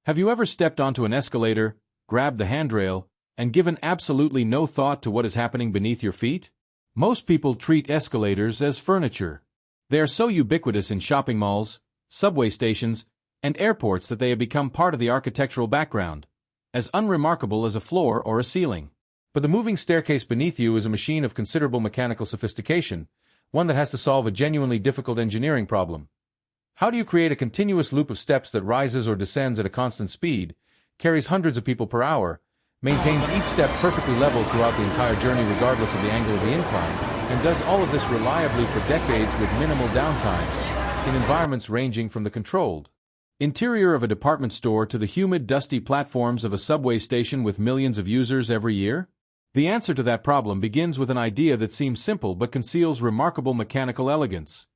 Have you ever stepped onto an escalator, grabbed the handrail, and given absolutely no thought to what is happening beneath your feet? Most people treat escalators as furniture. They are so ubiquitous in shopping malls, subway stations, and airports that they have become part of the architectural background, as unremarkable as a floor or a ceiling. But the moving staircase beneath you is a machine of considerable mechanical sophistication, one that has to solve a genuinely difficult engineering problem. How do you create a continuous loop of steps that rises or descends at a constant speed, carries hundreds of people per hour, maintains each step perfectly level throughout the entire journey regardless of the angle of the incline, and does all of this reliably for decades with minimal downtime, in environments ranging from the controlled interior of a department store to the humid, dusty platforms of a subway station with millions of users every year? The answer to that problem begins with an idea that seems simple but conceals remarkable mechanical elegance: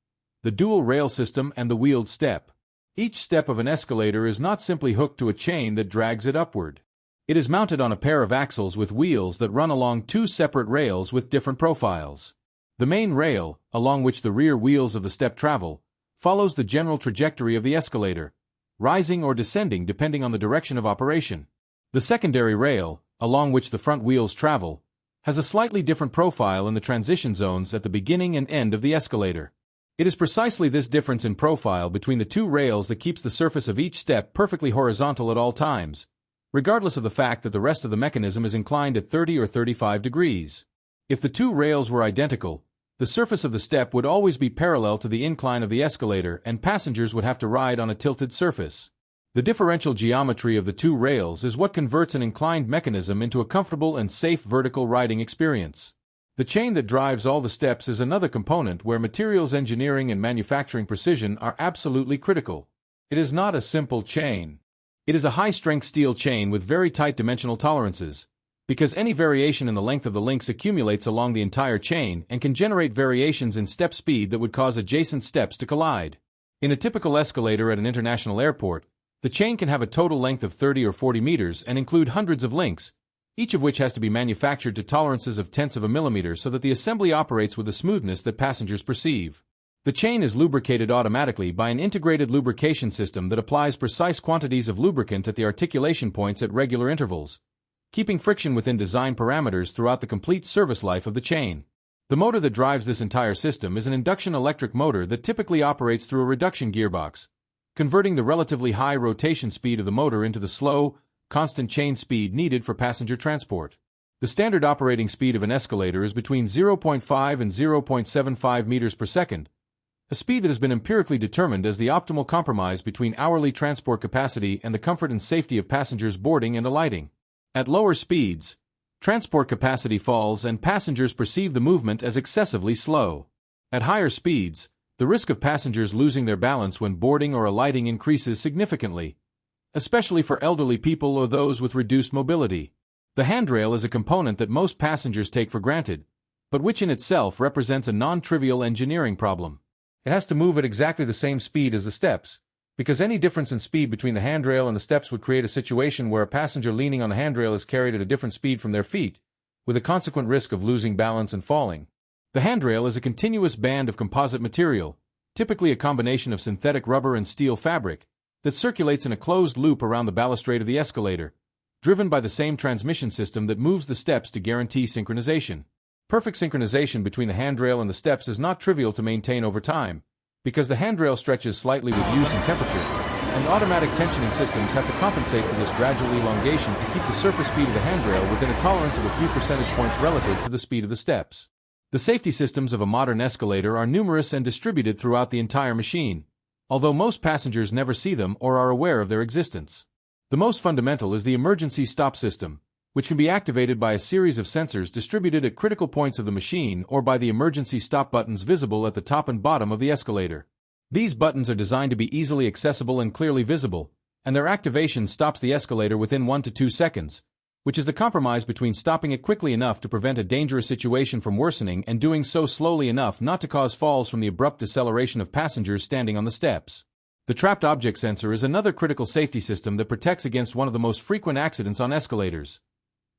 the dual rail system and the wheeled step. Each step of an escalator is not simply hooked to a chain that drags it upward. It is mounted on a pair of axles with wheels that run along two separate rails with different profiles. The main rail, along which the rear wheels of the step travel, follows the general trajectory of the escalator, rising or descending depending on the direction of operation. The secondary rail, along which the front wheels travel, has a slightly different profile in the transition zones at the beginning and end of the escalator. It is precisely this difference in profile between the two rails that keeps the surface of each step perfectly horizontal at all times, regardless of the fact that the rest of the mechanism is inclined at 30 or 35 degrees. If the two rails were identical, the surface of the step would always be parallel to the incline of the escalator and passengers would have to ride on a tilted surface. The differential geometry of the two rails is what converts an inclined mechanism into a comfortable and safe vertical riding experience. The chain that drives all the steps is another component where materials engineering and manufacturing precision are absolutely critical. It is not a simple chain. It is a high-strength steel chain with very tight dimensional tolerances, because any variation in the length of the links accumulates along the entire chain and can generate variations in step speed that would cause adjacent steps to collide. In a typical escalator at an international airport, the chain can have a total length of 30 or 40 meters and include hundreds of links, each of which has to be manufactured to tolerances of tenths of a millimeter so that the assembly operates with a smoothness that passengers perceive. The chain is lubricated automatically by an integrated lubrication system that applies precise quantities of lubricant at the articulation points at regular intervals, keeping friction within design parameters throughout the complete service life of the chain. The motor that drives this entire system is an induction electric motor that typically operates through a reduction gearbox, converting the relatively high rotation speed of the motor into the slow, constant chain speed needed for passenger transport. The standard operating speed of an escalator is between 0.5 and 0.75 meters per second, a speed that has been empirically determined as the optimal compromise between hourly transport capacity and the comfort and safety of passengers boarding and alighting. At lower speeds, transport capacity falls and passengers perceive the movement as excessively slow. At higher speeds, the risk of passengers losing their balance when boarding or alighting increases significantly, especially for elderly people or those with reduced mobility. The handrail is a component that most passengers take for granted, but which in itself represents a non-trivial engineering problem. It has to move at exactly the same speed as the steps, because any difference in speed between the handrail and the steps would create a situation where a passenger leaning on the handrail is carried at a different speed from their feet, with a consequent risk of losing balance and falling. The handrail is a continuous band of composite material, typically a combination of synthetic rubber and steel fabric, that circulates in a closed loop around the balustrade of the escalator, driven by the same transmission system that moves the steps to guarantee synchronization. Perfect synchronization between the handrail and the steps is not trivial to maintain over time, because the handrail stretches slightly with use and temperature, and automatic tensioning systems have to compensate for this gradual elongation to keep the surface speed of the handrail within a tolerance of a few percentage points relative to the speed of the steps. The safety systems of a modern escalator are numerous and distributed throughout the entire machine, although most passengers never see them or are aware of their existence. The most fundamental is the emergency stop system, which can be activated by a series of sensors distributed at critical points of the machine or by the emergency stop buttons visible at the top and bottom of the escalator. These buttons are designed to be easily accessible and clearly visible, and their activation stops the escalator within 1 to 2 seconds, which is the compromise between stopping it quickly enough to prevent a dangerous situation from worsening and doing so slowly enough not to cause falls from the abrupt deceleration of passengers standing on the steps. The trapped object sensor is another critical safety system that protects against one of the most frequent accidents on escalators: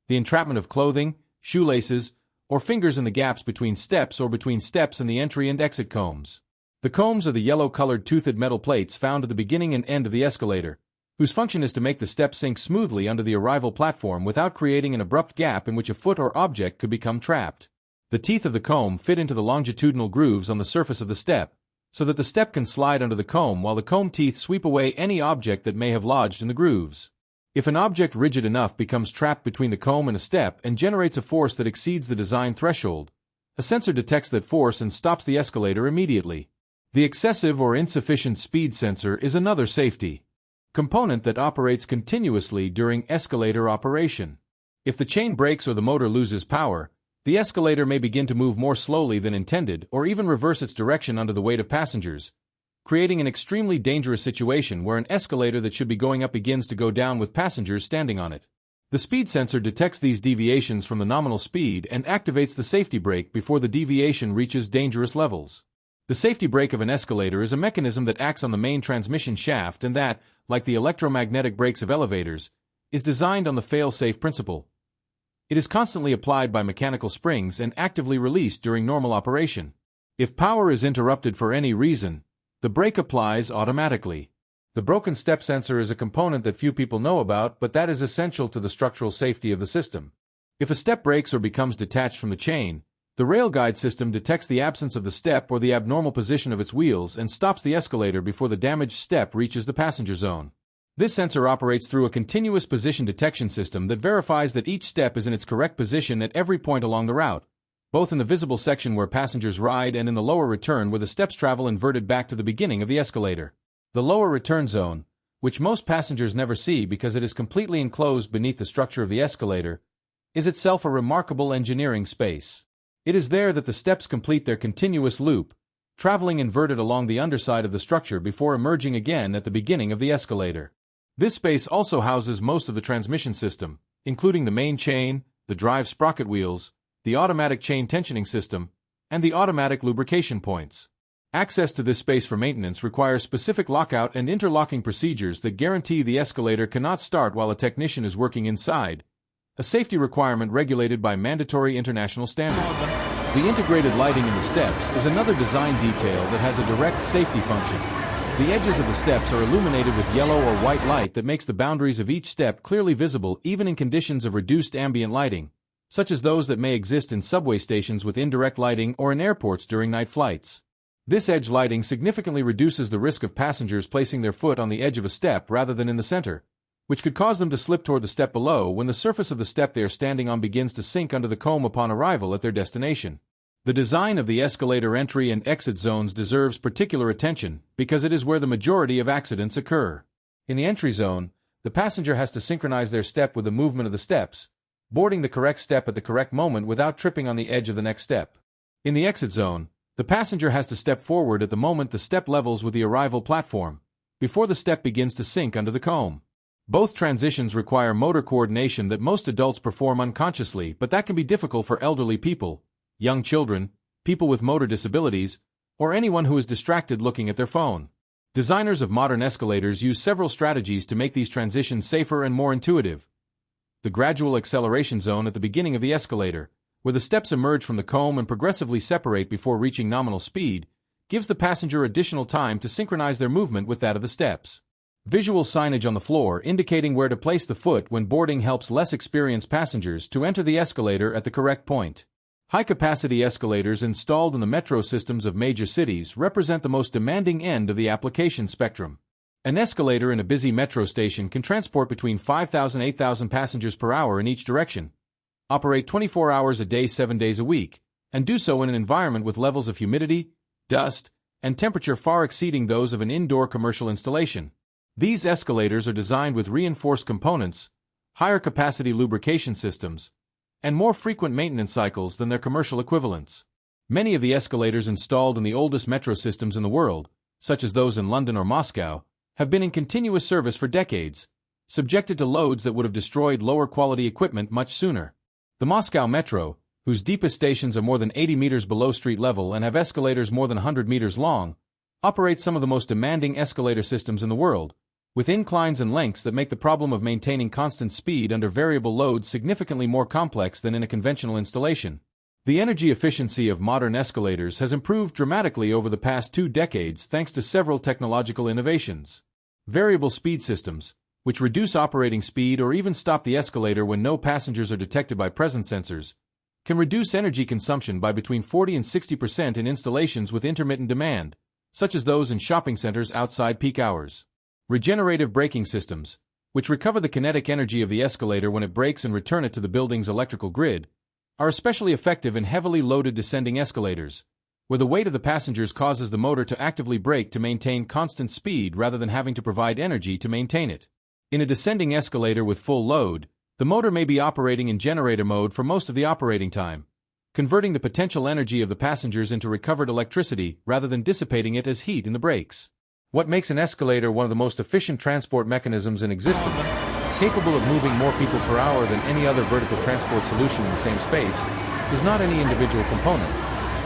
the entrapment of clothing, shoelaces, or fingers in the gaps between steps or between steps and the entry and exit combs. The combs are the yellow-colored toothed metal plates found at the beginning and end of the escalator, whose function is to make the step sink smoothly under the arrival platform without creating an abrupt gap in which a foot or object could become trapped. The teeth of the comb fit into the longitudinal grooves on the surface of the step, so that the step can slide under the comb while the comb teeth sweep away any object that may have lodged in the grooves. If an object rigid enough becomes trapped between the comb and a step and generates a force that exceeds the design threshold, a sensor detects that force and stops the escalator immediately. The excessive or insufficient speed sensor is another safety component that operates continuously during escalator operation. If the chain breaks or the motor loses power, the escalator may begin to move more slowly than intended or even reverse its direction under the weight of passengers, creating an extremely dangerous situation where an escalator that should be going up begins to go down with passengers standing on it. The speed sensor detects these deviations from the nominal speed and activates the safety brake before the deviation reaches dangerous levels. The safety brake of an escalator is a mechanism that acts on the main transmission shaft and that, like the electromagnetic brakes of elevators, is designed on the fail-safe principle. It is constantly applied by mechanical springs and actively released during normal operation. If power is interrupted for any reason, the brake applies automatically. The broken step sensor is a component that few people know about, but that is essential to the structural safety of the system. If a step breaks or becomes detached from the chain, the rail guide system detects the absence of the step or the abnormal position of its wheels and stops the escalator before the damaged step reaches the passenger zone. This sensor operates through a continuous position detection system that verifies that each step is in its correct position at every point along the route, both in the visible section where passengers ride and in the lower return where the steps travel inverted back to the beginning of the escalator. The lower return zone, which most passengers never see because it is completely enclosed beneath the structure of the escalator, is itself a remarkable engineering space. It is there that the steps complete their continuous loop, traveling inverted along the underside of the structure before emerging again at the beginning of the escalator. This space also houses most of the transmission system, including the main chain, the drive sprocket wheels, the automatic chain tensioning system, and the automatic lubrication points. Access to this space for maintenance requires specific lockout and interlocking procedures that guarantee the escalator cannot start while a technician is working inside, a safety requirement regulated by mandatory international standards. The integrated lighting in the steps is another design detail that has a direct safety function. The edges of the steps are illuminated with yellow or white light that makes the boundaries of each step clearly visible even in conditions of reduced ambient lighting, such as those that may exist in subway stations with indirect lighting or in airports during night flights. This edge lighting significantly reduces the risk of passengers placing their foot on the edge of a step rather than in the center, which could cause them to slip toward the step below when the surface of the step they are standing on begins to sink under the comb upon arrival at their destination. The design of the escalator entry and exit zones deserves particular attention because it is where the majority of accidents occur. In the entry zone, the passenger has to synchronize their step with the movement of the steps, boarding the correct step at the correct moment without tripping on the edge of the next step. In the exit zone, the passenger has to step forward at the moment the step levels with the arrival platform, before the step begins to sink under the comb. Both transitions require motor coordination that most adults perform unconsciously, but that can be difficult for elderly people, young children, people with motor disabilities, or anyone who is distracted looking at their phone. Designers of modern escalators use several strategies to make these transitions safer and more intuitive. The gradual acceleration zone at the beginning of the escalator, where the steps emerge from the comb and progressively separate before reaching nominal speed, gives the passenger additional time to synchronize their movement with that of the steps. Visual signage on the floor indicating where to place the foot when boarding helps less experienced passengers to enter the escalator at the correct point. High-capacity escalators installed in the metro systems of major cities represent the most demanding end of the application spectrum. An escalator in a busy metro station can transport between 5,000 and 8,000 passengers per hour in each direction, operate 24 hours a day 7 days a week, and do so in an environment with levels of humidity, dust, and temperature far exceeding those of an indoor commercial installation. These escalators are designed with reinforced components, higher capacity lubrication systems, and more frequent maintenance cycles than their commercial equivalents. Many of the escalators installed in the oldest metro systems in the world, such as those in London or Moscow, have been in continuous service for decades, subjected to loads that would have destroyed lower quality equipment much sooner. The Moscow Metro, whose deepest stations are more than 80 meters below street level and have escalators more than 100 meters long, operates some of the most demanding escalator systems in the world, with inclines and lengths that make the problem of maintaining constant speed under variable loads significantly more complex than in a conventional installation. The energy efficiency of modern escalators has improved dramatically over the past 2 decades thanks to several technological innovations. Variable speed systems, which reduce operating speed or even stop the escalator when no passengers are detected by presence sensors, can reduce energy consumption by between 40 and 60% in installations with intermittent demand, such as those in shopping centers outside peak hours. Regenerative braking systems, which recover the kinetic energy of the escalator when it brakes and return it to the building's electrical grid, are especially effective in heavily loaded descending escalators, where the weight of the passengers causes the motor to actively brake to maintain constant speed rather than having to provide energy to maintain it. In a descending escalator with full load, the motor may be operating in generator mode for most of the operating time, converting the potential energy of the passengers into recovered electricity rather than dissipating it as heat in the brakes. What makes an escalator one of the most efficient transport mechanisms in existence, capable of moving more people per hour than any other vertical transport solution in the same space, is not any individual component.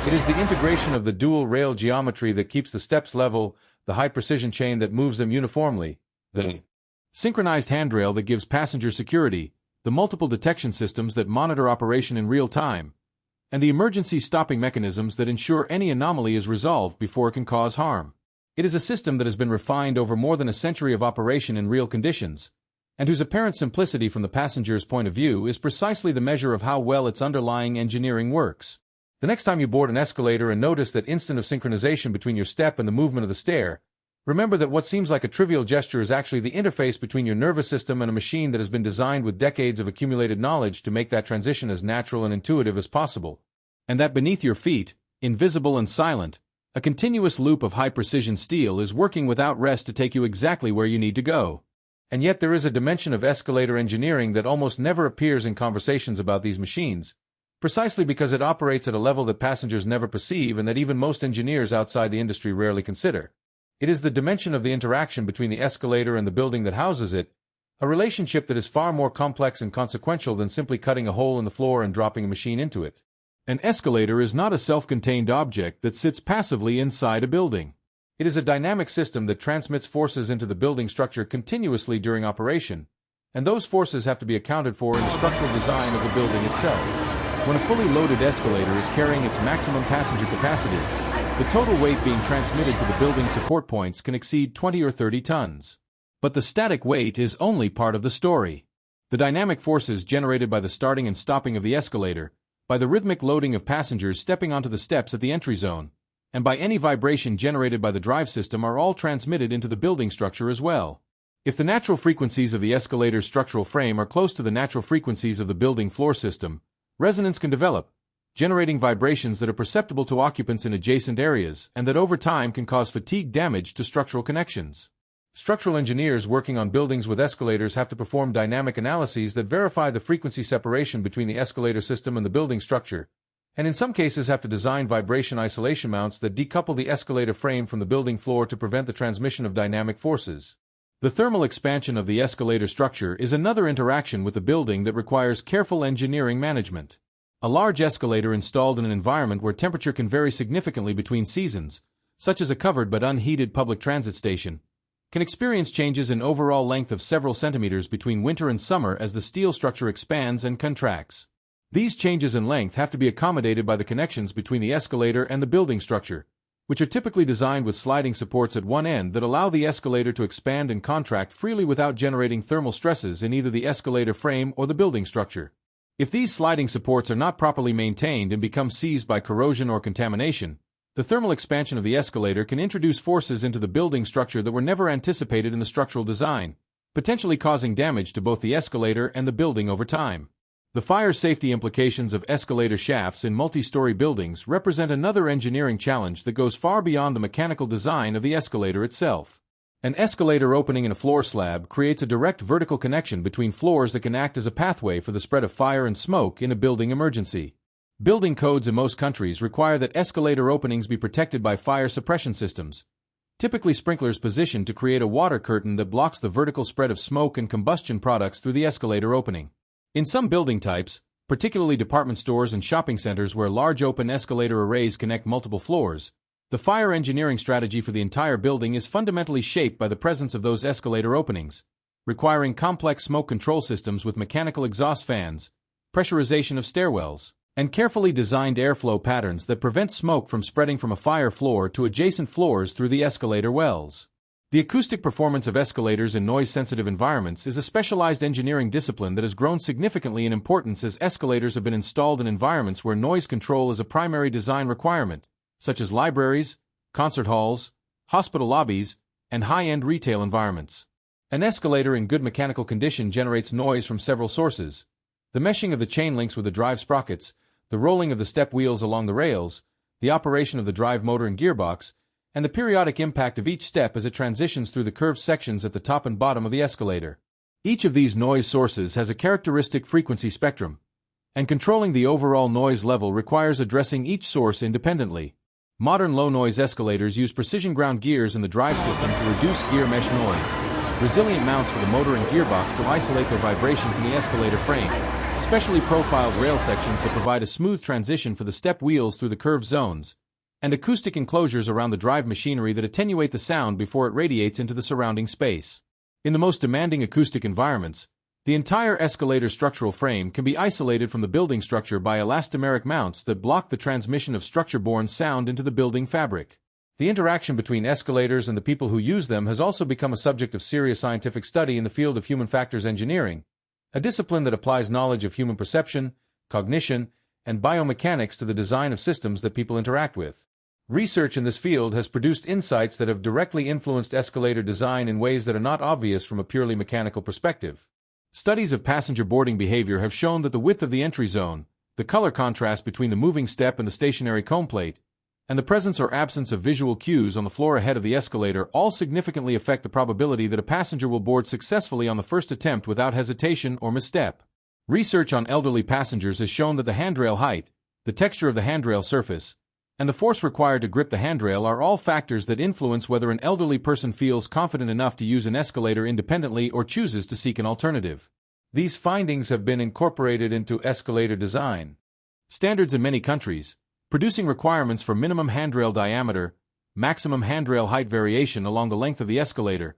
It is the integration of the dual rail geometry that keeps the steps level, the high-precision chain that moves them uniformly, the synchronized handrail that gives passenger security, the multiple detection systems that monitor operation in real time, and the emergency stopping mechanisms that ensure any anomaly is resolved before it can cause harm. It is a system that has been refined over more than a century of operation in real conditions, and whose apparent simplicity from the passenger's point of view is precisely the measure of how well its underlying engineering works. The next time you board an escalator and notice that instant of synchronization between your step and the movement of the stair, remember that what seems like a trivial gesture is actually the interface between your nervous system and a machine that has been designed with decades of accumulated knowledge to make that transition as natural and intuitive as possible. And that beneath your feet, invisible and silent, a continuous loop of high-precision steel is working without rest to take you exactly where you need to go. And yet there is a dimension of escalator engineering that almost never appears in conversations about these machines, precisely because it operates at a level that passengers never perceive and that even most engineers outside the industry rarely consider. It is the dimension of the interaction between the escalator and the building that houses it, a relationship that is far more complex and consequential than simply cutting a hole in the floor and dropping a machine into it. An escalator is not a self-contained object that sits passively inside a building. It is a dynamic system that transmits forces into the building structure continuously during operation, and those forces have to be accounted for in the structural design of the building itself. When a fully loaded escalator is carrying its maximum passenger capacity, the total weight being transmitted to the building support points can exceed 20 or 30 tons. But the static weight is only part of the story. The dynamic forces generated by the starting and stopping of the escalator, by the rhythmic loading of passengers stepping onto the steps at the entry zone, and by any vibration generated by the drive system are all transmitted into the building structure as well. If the natural frequencies of the escalator's structural frame are close to the natural frequencies of the building floor system, resonance can develop, generating vibrations that are perceptible to occupants in adjacent areas and that over time can cause fatigue damage to structural connections. Structural engineers working on buildings with escalators have to perform dynamic analyses that verify the frequency separation between the escalator system and the building structure, and in some cases have to design vibration isolation mounts that decouple the escalator frame from the building floor to prevent the transmission of dynamic forces. The thermal expansion of the escalator structure is another interaction with the building that requires careful engineering management. A large escalator installed in an environment where temperature can vary significantly between seasons, such as a covered but unheated public transit station, can experience changes in overall length of several centimeters between winter and summer as the steel structure expands and contracts. These changes in length have to be accommodated by the connections between the escalator and the building structure, which are typically designed with sliding supports at one end that allow the escalator to expand and contract freely without generating thermal stresses in either the escalator frame or the building structure. If these sliding supports are not properly maintained and become seized by corrosion or contamination, the thermal expansion of the escalator can introduce forces into the building structure that were never anticipated in the structural design, potentially causing damage to both the escalator and the building over time. The fire safety implications of escalator shafts in multi-story buildings represent another engineering challenge that goes far beyond the mechanical design of the escalator itself. An escalator opening in a floor slab creates a direct vertical connection between floors that can act as a pathway for the spread of fire and smoke in a building emergency. Building codes in most countries require that escalator openings be protected by fire suppression systems, typically sprinklers positioned to create a water curtain that blocks the vertical spread of smoke and combustion products through the escalator opening. In some building types, particularly department stores and shopping centers where large open escalator arrays connect multiple floors, the fire engineering strategy for the entire building is fundamentally shaped by the presence of those escalator openings, requiring complex smoke control systems with mechanical exhaust fans, pressurization of stairwells, and carefully designed airflow patterns that prevent smoke from spreading from a fire floor to adjacent floors through the escalator wells. The acoustic performance of escalators in noise-sensitive environments is a specialized engineering discipline that has grown significantly in importance as escalators have been installed in environments where noise control is a primary design requirement, such as libraries, concert halls, hospital lobbies, and high-end retail environments. An escalator in good mechanical condition generates noise from several sources: the meshing of the chain links with the drive sprockets, the rolling of the step wheels along the rails, the operation of the drive motor and gearbox, and the periodic impact of each step as it transitions through the curved sections at the top and bottom of the escalator. Each of these noise sources has a characteristic frequency spectrum, and controlling the overall noise level requires addressing each source independently. Modern low-noise escalators use precision ground gears in the drive system to reduce gear mesh noise, resilient mounts for the motor and gearbox to isolate their vibration from the escalator frame, specially profiled rail sections that provide a smooth transition for the step wheels through the curved zones, and acoustic enclosures around the drive machinery that attenuate the sound before it radiates into the surrounding space. In the most demanding acoustic environments, the entire escalator structural frame can be isolated from the building structure by elastomeric mounts that block the transmission of structure-borne sound into the building fabric. The interaction between escalators and the people who use them has also become a subject of serious scientific study in the field of human factors engineering, a discipline that applies knowledge of human perception, cognition, and biomechanics to the design of systems that people interact with. Research in this field has produced insights that have directly influenced escalator design in ways that are not obvious from a purely mechanical perspective. Studies of passenger boarding behavior have shown that the width of the entry zone, the color contrast between the moving step and the stationary cone plate, and the presence or absence of visual cues on the floor ahead of the escalator all significantly affect the probability that a passenger will board successfully on the first attempt without hesitation or misstep. Research on elderly passengers has shown that the handrail height, the texture of the handrail surface, and the force required to grip the handrail are all factors that influence whether an elderly person feels confident enough to use an escalator independently or chooses to seek an alternative. These findings have been incorporated into escalator design standards in many countries, producing requirements for minimum handrail diameter, maximum handrail height variation along the length of the escalator,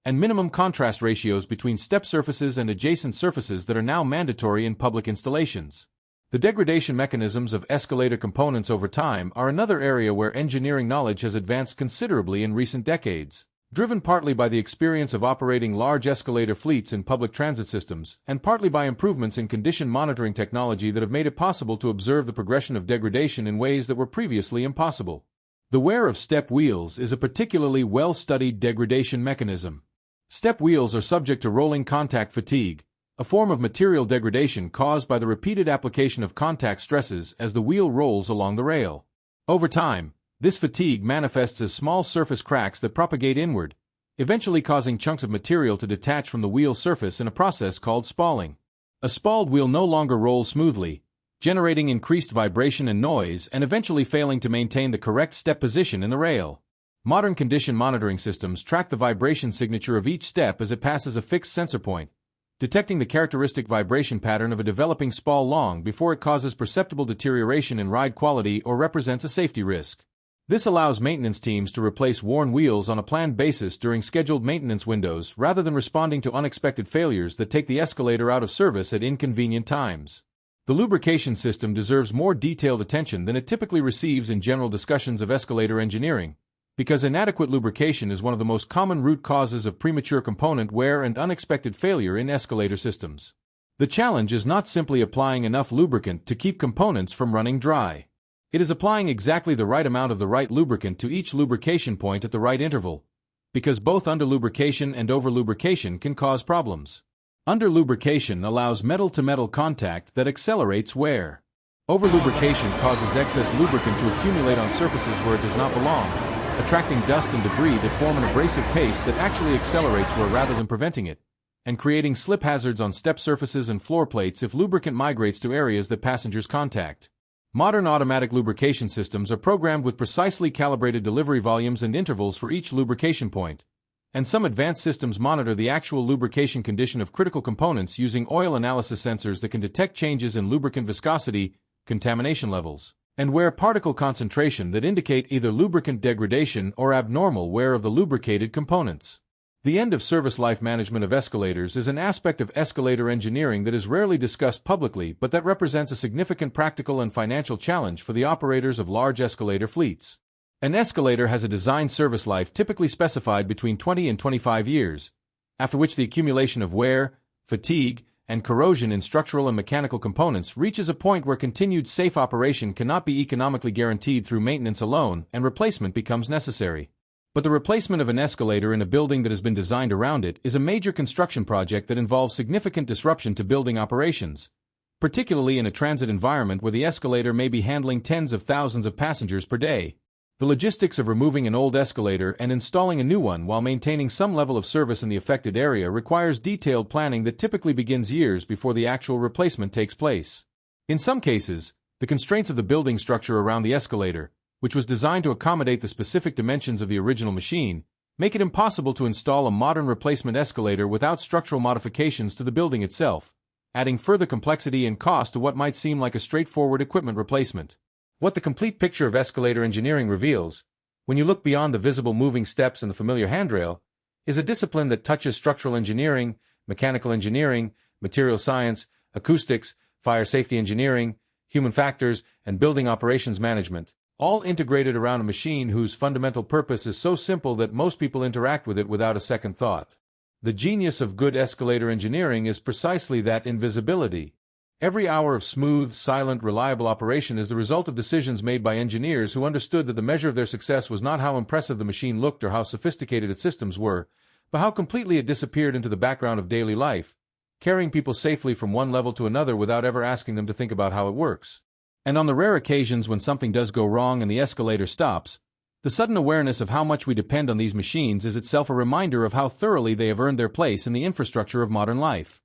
and minimum contrast ratios between step surfaces and adjacent surfaces that are now mandatory in public installations. The degradation mechanisms of escalator components over time are another area where engineering knowledge has advanced considerably in recent decades, driven partly by the experience of operating large escalator fleets in public transit systems, and partly by improvements in condition monitoring technology that have made it possible to observe the progression of degradation in ways that were previously impossible. The wear of step wheels is a particularly well-studied degradation mechanism. Step wheels are subject to rolling contact fatigue, a form of material degradation caused by the repeated application of contact stresses as the wheel rolls along the rail. Over time, this fatigue manifests as small surface cracks that propagate inward, eventually causing chunks of material to detach from the wheel surface in a process called spalling. A spalled wheel no longer rolls smoothly, generating increased vibration and noise and eventually failing to maintain the correct step position in the rail. Modern condition monitoring systems track the vibration signature of each step as it passes a fixed sensor point, detecting the characteristic vibration pattern of a developing spall long before it causes perceptible deterioration in ride quality or represents a safety risk. This allows maintenance teams to replace worn wheels on a planned basis during scheduled maintenance windows rather than responding to unexpected failures that take the escalator out of service at inconvenient times. The lubrication system deserves more detailed attention than it typically receives in general discussions of escalator engineering, because inadequate lubrication is one of the most common root causes of premature component wear and unexpected failure in escalator systems. The challenge is not simply applying enough lubricant to keep components from running dry. It is applying exactly the right amount of the right lubricant to each lubrication point at the right interval, because both under-lubrication and over-lubrication can cause problems. Under-lubrication allows metal-to-metal contact that accelerates wear. Over-lubrication causes excess lubricant to accumulate on surfaces where it does not belong, attracting dust and debris that form an abrasive paste that actually accelerates wear rather than preventing it, and creating slip hazards on step surfaces and floor plates if lubricant migrates to areas that passengers contact. Modern automatic lubrication systems are programmed with precisely calibrated delivery volumes and intervals for each lubrication point, and some advanced systems monitor the actual lubrication condition of critical components using oil analysis sensors that can detect changes in lubricant viscosity, contamination levels, and wear particle concentration that indicate either lubricant degradation or abnormal wear of the lubricated components. The end-of-service life management of escalators is an aspect of escalator engineering that is rarely discussed publicly but that represents a significant practical and financial challenge for the operators of large escalator fleets. An escalator has a design service life typically specified between 20 and 25 years, after which the accumulation of wear, fatigue, and corrosion in structural and mechanical components reaches a point where continued safe operation cannot be economically guaranteed through maintenance alone, and replacement becomes necessary. But the replacement of an escalator in a building that has been designed around it is a major construction project that involves significant disruption to building operations, particularly in a transit environment where the escalator may be handling tens of thousands of passengers per day. The logistics of removing an old escalator and installing a new one while maintaining some level of service in the affected area requires detailed planning that typically begins years before the actual replacement takes place. In some cases, the constraints of the building structure around the escalator, which was designed to accommodate the specific dimensions of the original machine, make it impossible to install a modern replacement escalator without structural modifications to the building itself, adding further complexity and cost to what might seem like a straightforward equipment replacement. What the complete picture of escalator engineering reveals, when you look beyond the visible moving steps and the familiar handrail, is a discipline that touches structural engineering, mechanical engineering, material science, acoustics, fire safety engineering, human factors, and building operations management, all integrated around a machine whose fundamental purpose is so simple that most people interact with it without a second thought. The genius of good escalator engineering is precisely that invisibility. Every hour of smooth, silent, reliable operation is the result of decisions made by engineers who understood that the measure of their success was not how impressive the machine looked or how sophisticated its systems were, but how completely it disappeared into the background of daily life, carrying people safely from one level to another without ever asking them to think about how it works. And on the rare occasions when something does go wrong and the escalator stops, the sudden awareness of how much we depend on these machines is itself a reminder of how thoroughly they have earned their place in the infrastructure of modern life.